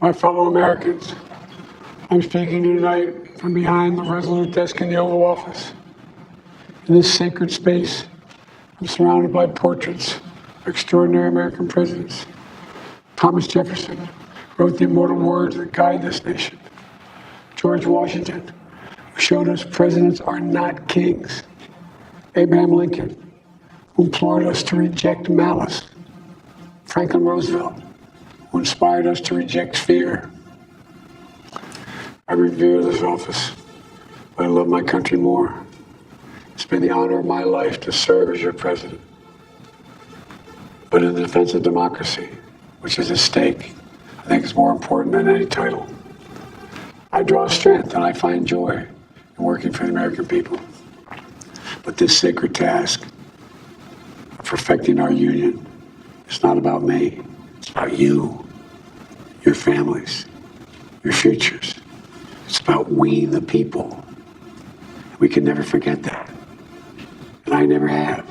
My fellow Americans, I'm speaking to you tonight from behind the resolute desk in the Oval Office. In this sacred space, I'm surrounded by portraits of extraordinary American presidents. Thomas Jefferson wrote the immortal words that guide this nation. George Washington, who showed us presidents are not kings. Abraham Lincoln, who implored us to reject malice. Franklin Roosevelt, who inspired us to reject fear. I revere this office, but I love my country more. It's been the honor of my life to serve as your president. But in the defense of democracy, which is at stake, I think it's more important than any title. I draw strength and I find joy in working for the American people. But this sacred task of perfecting our union is not about me. It's about you, your families, your futures. It's about we, the people. We can never forget that. And I never have.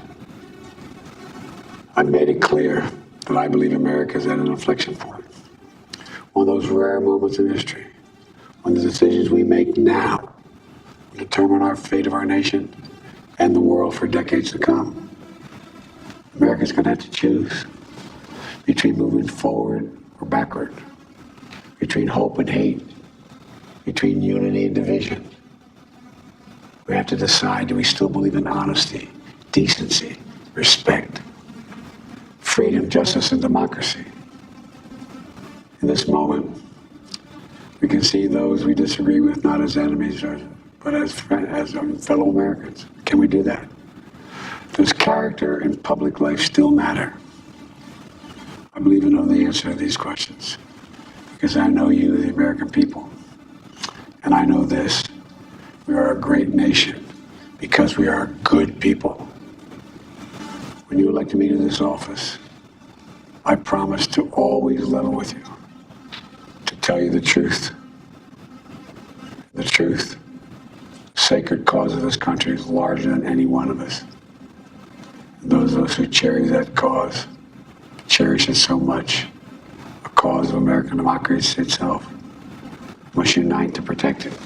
I've made it clear that I believe America is at an inflection point. One of those rare moments in history when the decisions we make now will determine our fate of our nation and the world for decades to come. America's going to have to choose between moving forward or backward, between hope and hate, between unity and division. We have to decide, do we still believe in honesty, decency, respect, freedom, justice, and democracy? In this moment, we can see those we disagree with not as enemies, but as fellow Americans. Can we do that? Does character in public life still matter? I believe I know the answer to these questions because I know you, the American people. And I know this, we are a great nation because we are good people. When you elected me to this office, I promise to always level with you, to tell you the truth. The truth. The sacred cause of this country is larger than any one of us. And those of us who cherish that cause, cherish it so much, a cause of American democracy itself, must unite to protect it.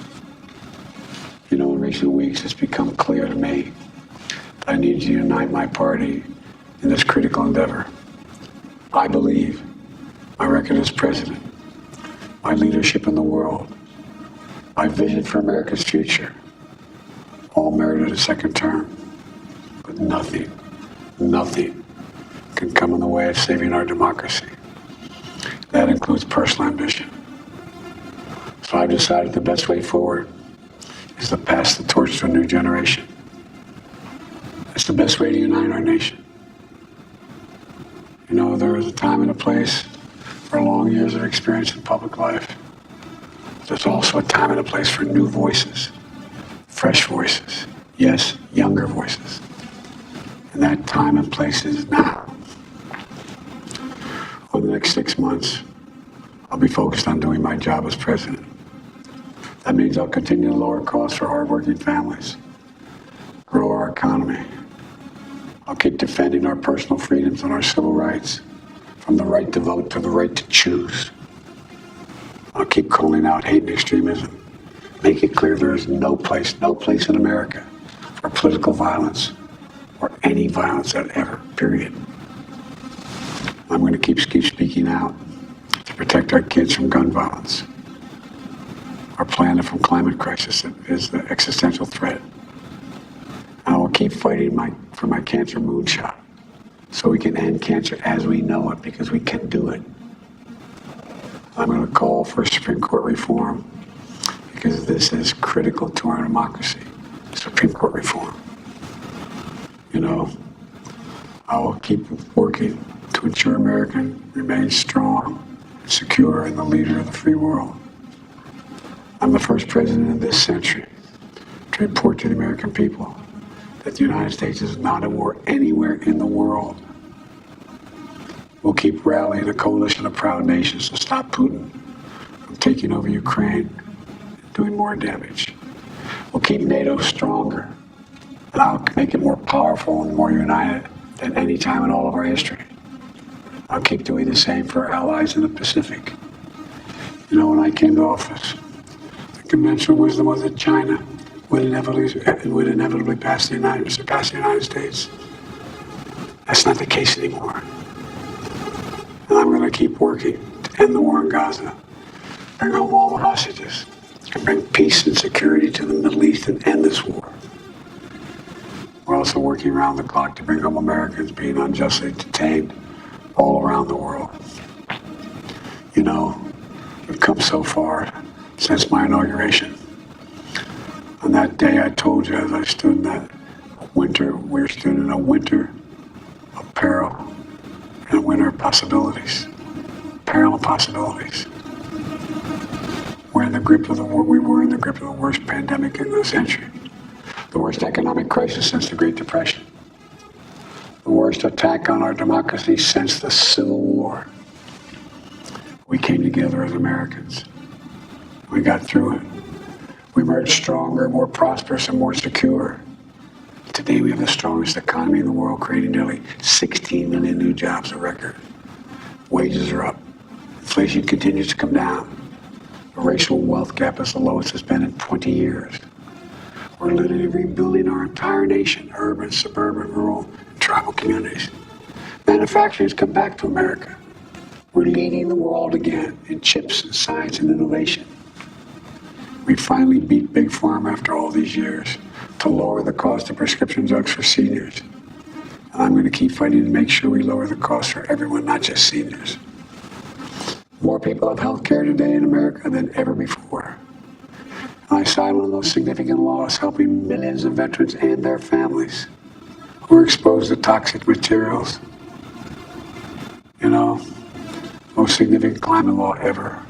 You know, in recent weeks, it's become clear to me that I need to unite my party in this critical endeavor. I believe my record as president, my leadership in the world, my vision for America's future, all merited a second term. But nothing can come in the way of saving our democracy. That includes personal ambition. So I've decided the best way forward is to pass the torch to a new generation. It's the best way to unite our nation. You know, there is a time and a place for long years of experience in public life. There's also a time and a place for new voices, fresh voices, yes, younger voices. And that time and place is now. Over the next 6 months, I'll be focused on doing my job as president. That means I'll continue to lower costs for hardworking families, grow our economy. I'll keep defending our personal freedoms and our civil rights, from the right to vote to the right to choose. I'll keep calling out hate and extremism, make it clear there is no place in America for political violence or any violence at ever, period. I'm going to keep speaking out to protect our kids from gun violence, our planet from climate crisis that is the existential threat. And I will keep fighting for my cancer moonshot so we can end cancer as we know it, because we can do it. I'm going to call for Supreme Court reform because this is critical to our democracy, Supreme Court reform. You know, I will keep working to ensure America remains strong and secure and the leader of the free world. I'm the first president in this century to report to the American people that the United States is not at war anywhere in the world. We'll keep rallying a coalition of proud nations to stop Putin from taking over Ukraine and doing more damage. We'll keep NATO stronger, and I'll make it more powerful and more united than any time in all of our history. I'll keep doing the same for our allies in the Pacific. You know, when I came to office, the conventional wisdom was that China would inevitably surpass the United States. That's not the case anymore. And I'm going to keep working to end the war in Gaza, bring home all the hostages, and bring peace and security to the Middle East and end this war. We're also working around the clock to bring home Americans being unjustly detained all around the world. You know, we've come so far since my inauguration. On that day, I told you, as I stood in that winter, we stood in a winter of peril and a winter of possibilities. Peril and possibilities. We were in the grip of the worst pandemic in the century, the worst economic crisis since the Great Depression, the worst attack on our democracy since the Civil War. We came together as Americans. We got through it. We emerged stronger, more prosperous, and more secure. Today we have the strongest economy in the world, creating nearly 16 million new jobs, a record. Wages are up. Inflation continues to come down. The racial wealth gap is the lowest it's been in 20 years. We're literally rebuilding our entire nation, urban, suburban, rural, and tribal communities. Manufacturing has come back to America. We're leading the world again in chips and science and innovation. We finally beat Big Pharma after all these years to lower the cost of prescription drugs for seniors. And I'm going to keep fighting to make sure we lower the cost for everyone, not just seniors. More people have health care today in America than ever before. And I signed one of those significant laws helping millions of veterans and their families who are exposed to toxic materials. You know, most significant climate law ever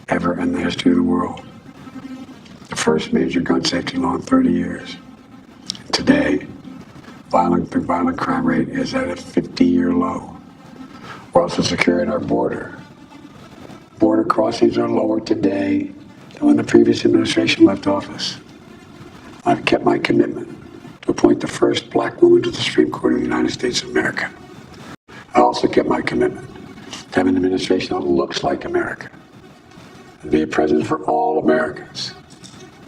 in the history of the world. The first major gun safety law in 30 years. Today, the violent crime rate is at a 50-year low. We're also securing our border. Border crossings are lower today than when the previous administration left office. I've kept my commitment to appoint the first black woman to the Supreme Court of the United States of America. I also kept my commitment to have an administration that looks like America and be a president for all Americans.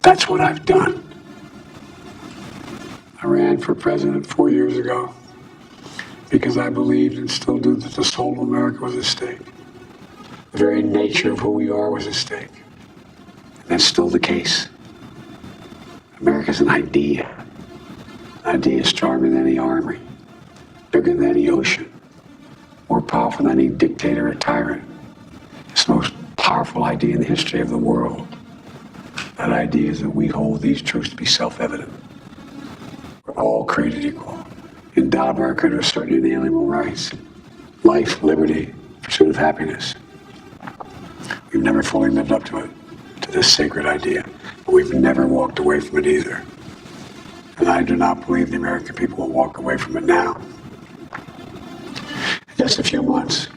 That's what I've done. I ran for president 4 years ago because I believed and still do that the soul of America was at stake. The very nature of who we are was at stake. And that's still the case. America's an idea. An idea stronger than any army, bigger than any ocean, more powerful than any dictator or tyrant. It's the most powerful idea in the history of the world. That idea is that we hold these truths to be self-evident. We're all created equal, endowed by our Creator with certain inalienable rights, life, liberty, pursuit of happiness. We've never fully lived up to it, to this sacred idea, but we've never walked away from it either. And I do not believe the American people will walk away from it now. In just a few months,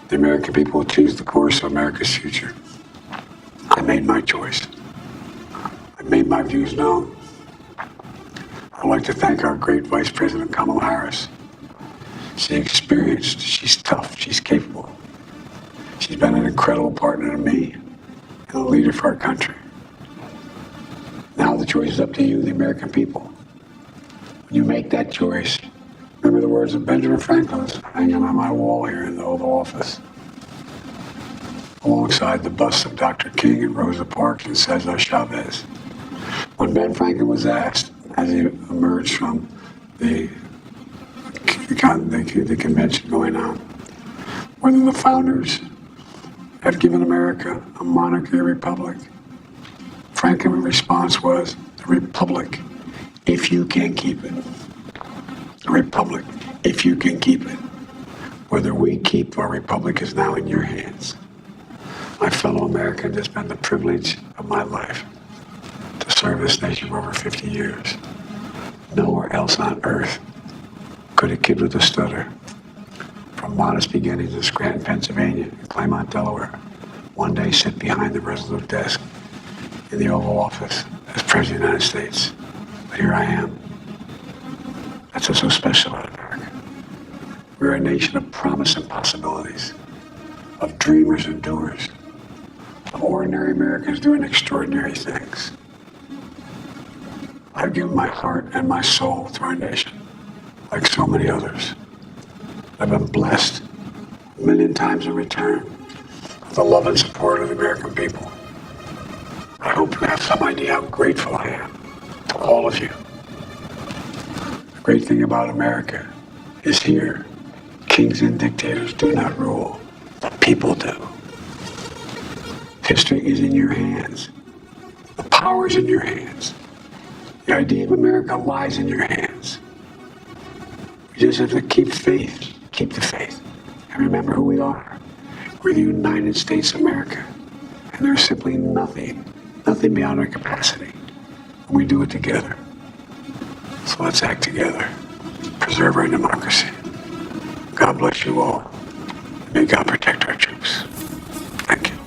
the American people will choose the course of America's future. I made my choice. I made my views known. I'd like to thank our great Vice President Kamala Harris. She's experienced, she's tough, she's capable. She's been an incredible partner to me and a leader for our country. Now the choice is up to you, the American people. When you make that choice, remember the words of Benjamin Franklin hanging on my wall here in the Oval Office, alongside the busts of Dr. King and Rosa Parks and Cesar Chavez. When Ben Franklin was asked, as he emerged from the convention going on, whether the founders had given America a monarchy or republic, Franklin's response was, the republic, if you can keep it. The republic, if you can keep it. Whether we keep our republic is now in your hands. My fellow Americans, it's been the privilege of my life to serve this nation for over 50 years. Nowhere else on earth could a kid with a stutter, from modest beginnings in Scranton, Pennsylvania, and Claremont, Delaware, one day sit behind the resolute desk in the Oval Office as President of the United States. But here I am. That's what's so special about America. We're a nation of promise and possibilities, of dreamers and doers, ordinary Americans doing extraordinary things. I've given my heart and my soul to our nation, like so many others. I've been blessed a million times in return with the love and support of the American people. I hope you have some idea how grateful I am to all of you. The great thing about America is here, kings and dictators do not rule, the people do. History is in your hands. The power is in your hands. The idea of America lies in your hands. You just have to keep faith, keep the faith, and remember who we are. We're the United States of America, and there's simply nothing beyond our capacity, and we do it together. So let's act together, preserve our democracy. God bless you all. May God protect our troops. Thank you.